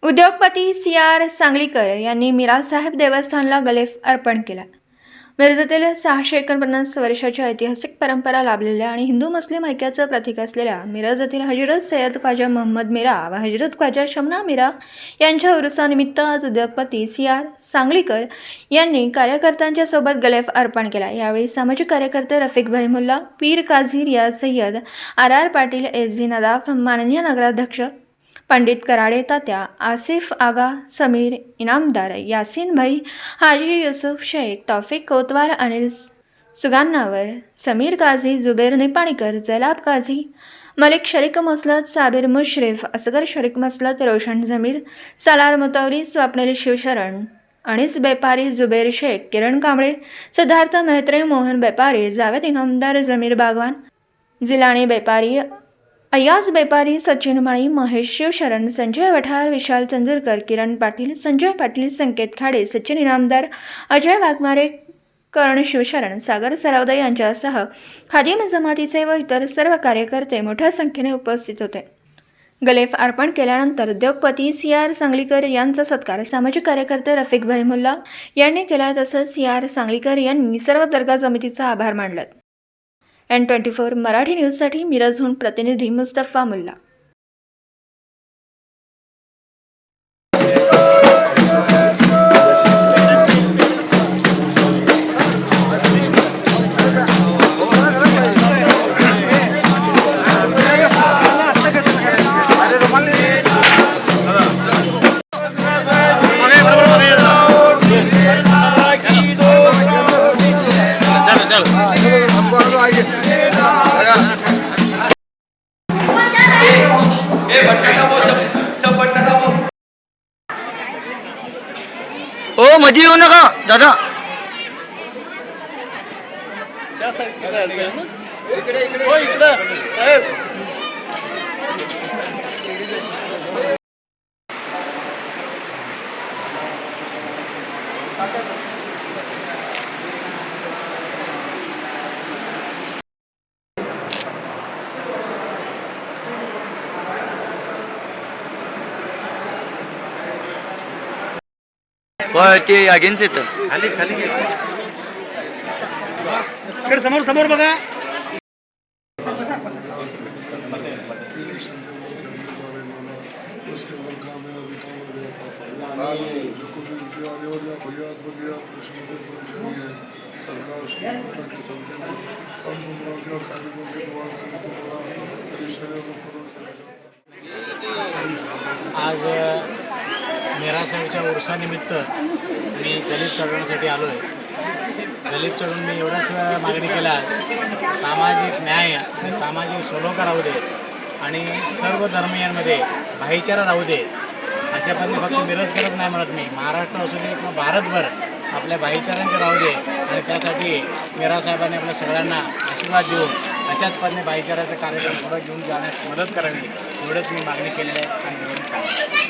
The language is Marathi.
उद्योगपती सी.आर. सांगलीकर यांनी मीरासाहेब देवस्थानला गलेफ अर्पण केला. मिरजेतील 649 वर्षाची ऐतिहासिक परंपरा लाभलेल्या आणि हिंदू मुस्लिम ऐक्याचं प्रतीक असलेल्या मिरज येथील हजरत सय्यद ख्वाजा मोहम्मद मीरा व हजरत ख्वाजा शमना मीरा यांच्या उरुसानिमित्त आज उद्योगपती सी.आर. सांगलीकर यांनी कार्यकर्त्यांच्या सोबत गलेफ अर्पण केला. यावेळी सामाजिक कार्यकर्ते रफिकभाई मुल्ला, पीर काझी रियाज सय्यद, आर. पाटील, एस.जी. नदाफ, माननीय नगराध्यक्ष पंडित कराडे तात्या, आसिफ आगा, समीर इनामदार, यासीन भाई, हाजी युसुफ शेख, तौफिक कोतवाल, अनिल सुगान्नावर, समीर काझी, जुबेर निपाणीकर, जैलाब काझी, मलिक शरीक मसलत, साबिर मुश्रीफ, असगर शरीक मसलत, रोशन जमीर, सलार मुतवली, स्वप्नील शिवशरण, अनिस बेपारी, जुबेर शेख, किरण कांबळे, सिद्धार्थ मेहत्रे, मोहन बेपारी, जावेद इनामदार, जमीर बागवान, जिलानी बेपारी, अय्याज बेपारी, सचिन माळी, महेश शिवशरण, संजय वठार, विशाल चंदूरकर, किरण पाटील, संजय पाटील, संकेत खाडे, सचिन इनामदार, अजय वाघमारे, कर्ण शिवशरण, सागर सरावदे यांच्यासह खादिम जमातीचे व इतर सर्व कार्यकर्ते मोठ्या संख्येने उपस्थित होते. गलेफ अर्पण केल्यानंतर उद्योगपती सी.आर. सांगलीकर यांचा सत्कार सामाजिक कार्यकर्ते रफिकभाई मुल्ला यांनी केला. तसंच सी.आर. सांगलीकर यांनी सर्व दर्गा समितीचा आभार मानला. N24 मराठी न्यूजसाठी मिरजहून प्रतिनिधी मुस्तफा मुल्ला. ओ मजी येऊ नका दादा. साहेब ते अगेन्स्ट येतं. खाली खाली इकडे समोर समोर बघा. आज मीरासाहेबच्या उर्सानिमित्त मी दलित चळवळीसाठी आलो आहे. दलित चळवळ मी एवढाच मागणी केला, सामाजिक न्याय आणि सामाजिक सलोखा राहू दे आणि सर्व धर्मियांमध्ये भाईचारा राहू दे. अशा पद्धतीने फक्त मिरजकरच नाही म्हणत मी, महाराष्ट्र असू दे किंवा भारतभर आपल्या भाईचारांचे राहू दे. आणि त्यासाठी मीरासाहेबांनी आपल्या सगळ्यांना आशीर्वाद देऊन अशाच पद्धतीने भाईचाराचा कार्यक्रम पुढे घेऊन जाण्यास मदत करावी, एवढंच मी मागणी केलेली आहे आणि सांगतो.